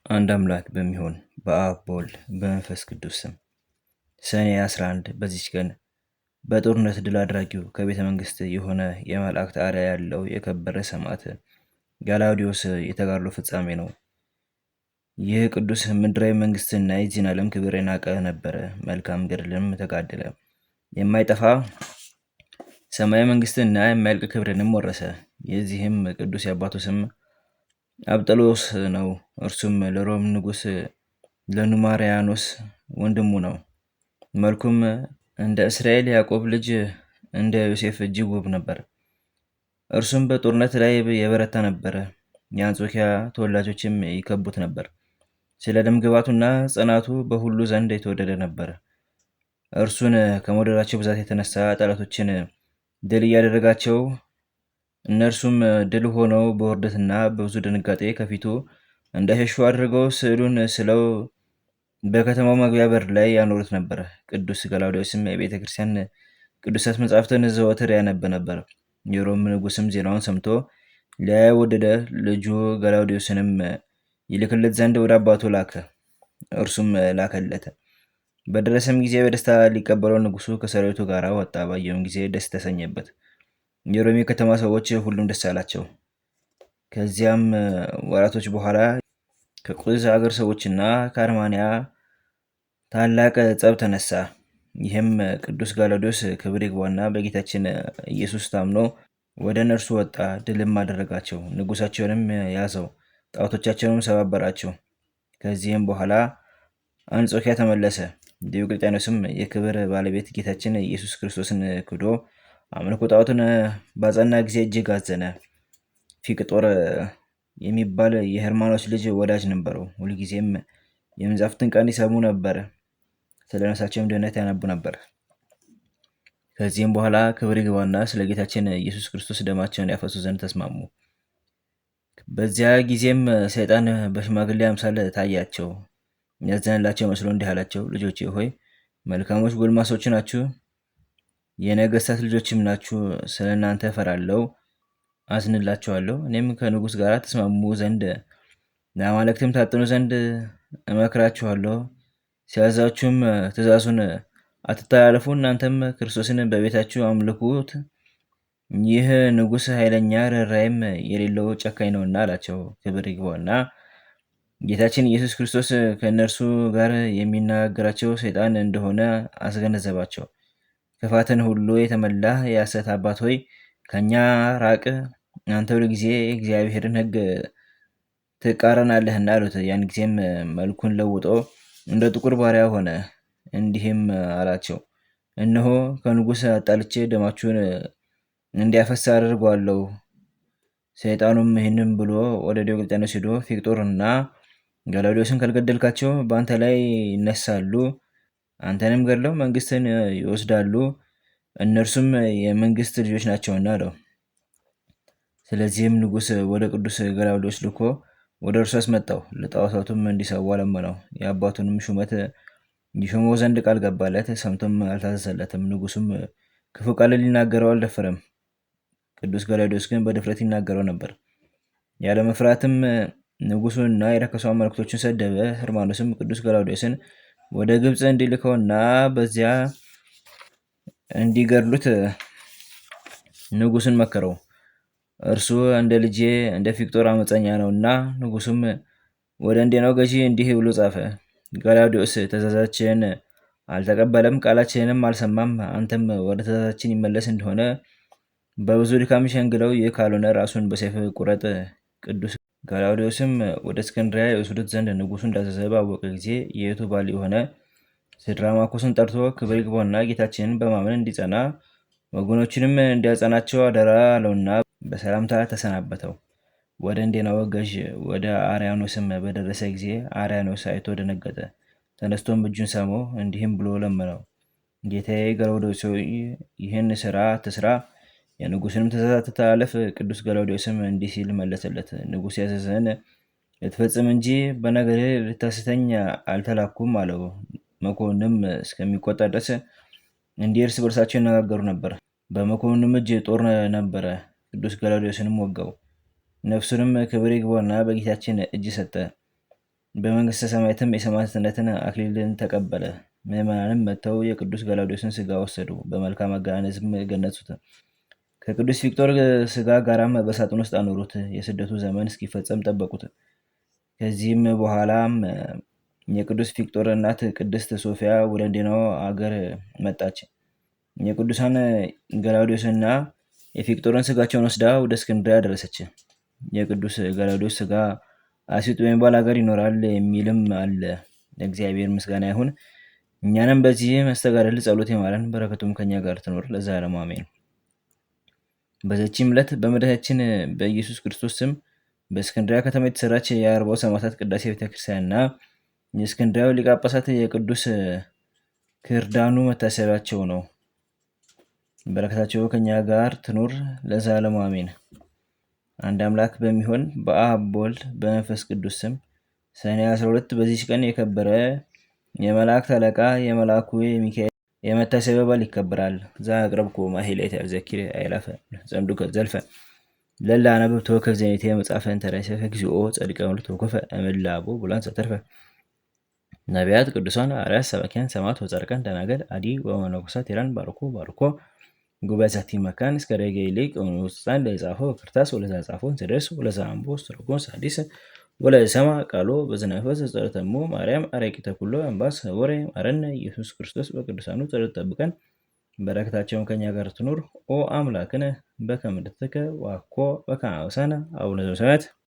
አንድ አምላክ በሚሆን በአብ በወልድ በመንፈስ ቅዱስ ስም ሰኔ 11 በዚች ቀን በጦርነት ድል አድራጊው ከቤተ መንግስት የሆነ የመላእክት አርያ ያለው የከበረ ሰማዕት ገላውዴዎስ የተጋድሎ ፍጻሜ ነው። ይህ ቅዱስ ምድራዊ መንግስትና የዚህን ዓለም ክብር የናቀ ነበረ። መልካም ገድልም ተጋደለ። የማይጠፋ ሰማያዊ መንግስትና የማያልቅ ክብርንም ወረሰ። የዚህም ቅዱስ የአባቱ ስም አብጠሎስ ነው። እርሱም ለሮም ንጉስ ለኑማሪያኖስ ወንድሙ ነው። መልኩም እንደ እስራኤል ያዕቆብ ልጅ እንደ ዮሴፍ እጅግ ውብ ነበር። እርሱም በጦርነት ላይ የበረታ ነበረ። የአንጾኪያ ተወላጆችም ይከቡት ነበር። ስለ ደምግባቱና ጽናቱ በሁሉ ዘንድ የተወደደ ነበር። እርሱን ከመውደዳቸው ብዛት የተነሳ ጠላቶችን ድል እያደረጋቸው፣ እነርሱም ድል ሆነው በውርደትና በብዙ ድንጋጤ ከፊቱ እንዳይሸሹ አድርገው ስዕሉን ስለው በከተማው መግቢያ በር ላይ ያኖሩት ነበር። ቅዱስ ገላውዴዎስም የቤተ ክርስቲያን ቅዱሳት መጻሕፍትን ዘወትር ያነብ ነበር። የሮም ንጉስም ዜናውን ሰምቶ ሊያየው ወደደ። ልጁ ገላውዴዎስንም ይልክለት ዘንድ ወደ አባቱ ላከ። እርሱም ላከለት። በደረሰም ጊዜ በደስታ ሊቀበለው ንጉሱ ከሰራዊቱ ጋር ወጣ። ባየውም ጊዜ ደስ ተሰኘበት። የሮም ከተማ ሰዎች ሁሉም ደስ አላቸው። ከዚያም ወራቶች በኋላ ከቁዝ ሀገር ሰዎችና ከአርማንያ ታላቅ ጸብ ተነሳ። ይህም ቅዱስ ገላውዴዎስ ክብር ይግባውና በጌታችን ኢየሱስ ታምኖ ወደ እነርሱ ወጣ። ድልም አደረጋቸው። ንጉሳቸውንም ያዘው፣ ጣዖቶቻቸውንም ሰባበራቸው። ከዚህም በኋላ አንጾኪያ ተመለሰ። ዲዮቅልጥያኖስም የክብር ባለቤት ጌታችን ኢየሱስ ክርስቶስን ክዶ አምልኮ ጣዖትን ባጸና ጊዜ እጅግ አዘነ። ፊቅጦር የሚባል የሄርማኖስ ልጅ ወዳጅ ነበረው። ሁልጊዜም የመጻሕፍትን ቃል ይሰሙ ነበር። ስለ ነፍሳቸውም ድህነት ያነቡ ነበር። ከዚህም በኋላ ክብር ይግባውና ስለ ጌታችን ኢየሱስ ክርስቶስ ደማቸውን ያፈሱ ዘንድ ተስማሙ። በዚያ ጊዜም ሰይጣን በሽማግሌ አምሳል ታያቸው። ያዘነላቸው መስሎ እንዲህ አላቸው፣ ልጆቼ ሆይ መልካሞች ጎልማሶች ናችሁ፣ የነገስታት ልጆችም ናችሁ። ስለ እናንተ እፈራለሁ፣ አዝንላችኋለሁ። እኔም ከንጉስ ጋር ተስማሙ ዘንድ ለአማልክትም ታጥኑ ዘንድ እመክራችኋለሁ። ሲያዛችሁም ትእዛዙን አትተላለፉ። እናንተም ክርስቶስን በቤታችሁ አምልኩት። ይህ ንጉስ ኃይለኛ ርኅራኄም የሌለው ጨካኝ ነውና አላቸው። ክብር ይግባውና ጌታችን ኢየሱስ ክርስቶስ ከእነርሱ ጋር የሚናገራቸው ሰይጣን እንደሆነ አስገነዘባቸው። ክፋትን ሁሉ የተመላህ የሐሰት አባት ሆይ ከእኛ ራቅ፣ አንተ ሁል ጊዜ እግዚአብሔርን ሕግ ትቃረናለህና አሉት። ያን ጊዜም መልኩን ለውጦ እንደ ጥቁር ባሪያ ሆነ። እንዲህም አላቸው፣ እነሆ ከንጉሥ አጣልቼ ደማችሁን እንዲያፈስ አድርጓለሁ። ሰይጣኑም ይህንም ብሎ ወደ ዲዮቅልጥያኖስ ሄዶ ፊቅጦርና ገላውዴዎስን ካልገደልካቸው በአንተ ላይ ይነሳሉ፣ አንተንም ገድለው መንግስትን ይወስዳሉ፣ እነርሱም የመንግስት ልጆች ናቸውና አለው። ስለዚህም ንጉሥ ወደ ቅዱስ ገላውዴዎስ ልኮ ወደ እርሱ አስመጣው። ለጣዖታቱም እንዲሰዋ ለመነው። የአባቱንም ሹመት ይሾመው ዘንድ ቃል ገባለት። ሰምቶም አልታዘዘለትም። ንጉሱም ክፉ ቃል ሊናገረው አልደፈረም። ቅዱስ ገላውዴዎስ ግን በድፍረት ይናገረው ነበር። ያለ መፍራትም ንጉሱንና የረከሱ አማልክቶችን ሰደበ። ሄርማኖስም ቅዱስ ገላውዴዎስን ወደ ግብፅ እንዲልከውና በዚያ እንዲገድሉት ንጉሱን መከረው። እርሱ እንደ ልጄ እንደ ፊቅጦር አመፀኛ ነውና። ንጉሱም ወደ እንዴናው ገዢ እንዲህ ብሎ ጻፈ፣ ገላውዴዎስ ትእዛዛችንን አልተቀበለም፣ ቃላችንንም አልሰማም። አንተም ወደ ትእዛዛችን ይመለስ እንደሆነ በብዙ ድካም ሸንግለው፣ ይህ ካልሆነ ራሱን በሰይፍ ቁረጥ። ቅዱስ ገላውዴዎስም ወደ እስክንድርያ የወሰዱት ዘንድ ንጉሱ እንዳዘዘ ባወቀ ጊዜ የእህቱ ባል የሆነ ስድራማኮስን ጠርቶ ክብር ይግባውና ጌታችንን በማመን እንዲጸና ወገኖችንም እንዲያጸናቸው አደራ አለውና በሰላምታ ተሰናበተው። ወደ እንዴናው ገዥ ወደ አርያኖስም በደረሰ ጊዜ አርያኖስ አይቶ ደነገጠ። ተነስቶም እጁን ሳመው፣ እንዲህም ብሎ ለመነው፣ ጌታዬ ገላውዴዎስ ይህን ስራ አትስራ፣ የንጉስንም ትእዛዝ አትተላለፍ። ቅዱስ ገላውዴዎስም እንዲህ ሲል መለሰለት፣ ንጉስ ያዘዘን ልትፈጽም እንጂ በነገርህ ልታስተኝ አልተላኩም አለው። መኮንንም እስከሚቆጣ ድረስ እንዲህ እርስ በርሳቸው ይነጋገሩ ነበር። በመኮንኑም እጅ ጦር ነበረ። ቅዱስ ገላውዴዎስንም ወጋው። ነፍሱንም ክብር ይግባውና በጌታችን እጅ ሰጠ። በመንግስተ ሰማያትም የሰማዕትነትን አክሊልን ተቀበለ። ምዕመናንም መጥተው የቅዱስ ገላውዴዎስን ስጋ ወሰዱ፣ በመልካም አገናነዝም ገነጹት። ከቅዱስ ፊቅጦር ስጋ ጋራም በሳጥን ውስጥ አኖሩት። የስደቱ ዘመን እስኪፈጸም ጠበቁት። ከዚህም በኋላም የቅዱስ ፊቅጦር እናት ቅድስት ሶፊያ ወደ እንዴናው አገር መጣች። የቅዱሳን ገላውዴዎስና የፊቅጦርን ስጋቸውን ወስዳ ወደ እስክንድርያ ደረሰች። የቅዱስ ገላውዴዎስ ስጋ አስዩጥ በሚባል ሀገር ይኖራል የሚልም አለ። ለእግዚአብሔር ምስጋና ይሁን። እኛንም በዚህ መስተጋደል ጸሎት ይማረን፣ በረከቱም ከኛ ጋር ትኖር ለዘላለሙ አሜን። በዚችም ዕለት በመድኃኒታችን በኢየሱስ ክርስቶስ ስም በእስክንድርያ ከተማ የተሰራች የአርባው ሰማዕታት ቅዳሴ ቤተክርስቲያንና የእስክንድርያው ሊቀ ጳጳሳት የቅዱስ ክርዳኑ መታሰቢያቸው ነው። በረከታቸው ከኛ ጋር ትኑር ለዘላለሙ አሜን። አንድ አምላክ በሚሆን በአብ በወልድ በመንፈስ ቅዱስ ስም ሰኔ 12 በዚች ቀን የከበረ የመላእክት አለቃ የመልአኩ የሚካኤል የመታሰቢያ በዓል ይከበራል። ዘአቅረብኩ ማሕሌተ ዘኪር አእላፈ ዘምዱከ ዘልፈ ለላ አነብብ ተወከፍ ዘኔቴ መጽሐፈ እንተረሰ እግዚኦ ጸድቀ ምልት ወኮፈ እምላቡ ቡላን ዘተርፈ ነቢያት፣ ቅዱሳን፣ ሐዋርያት፣ ሰባክያን፣ ሰማዕታት ወጻድቃን፣ ደናግል፣ አዲ ወመነኮሳት ሄራን ባርኮ ባርኮ ጉባኤ ዛቲ መካን እስከ ደገ ይልቅ ውስጣን ለጻፈው ክርታስ ወለዛ ጻፈውን ዘደርስ ወለዛ አምቦ ስትርጎን ሳዲስ ወለሰማ ቃሎ በዝናፈስ ጸሎተሙ ማርያም አረቂተ ኩሎ አምባስ ወሬ ማረነ ኢየሱስ ክርስቶስ በቅዱሳኑ ጸሎት ጠብቀን በረከታቸውን ከኛ ጋር ትኑር። ኦ አምላክነ በከመ ንትከ ዋኮ በከመ አበሳነ አቡነ ዘበሰማያት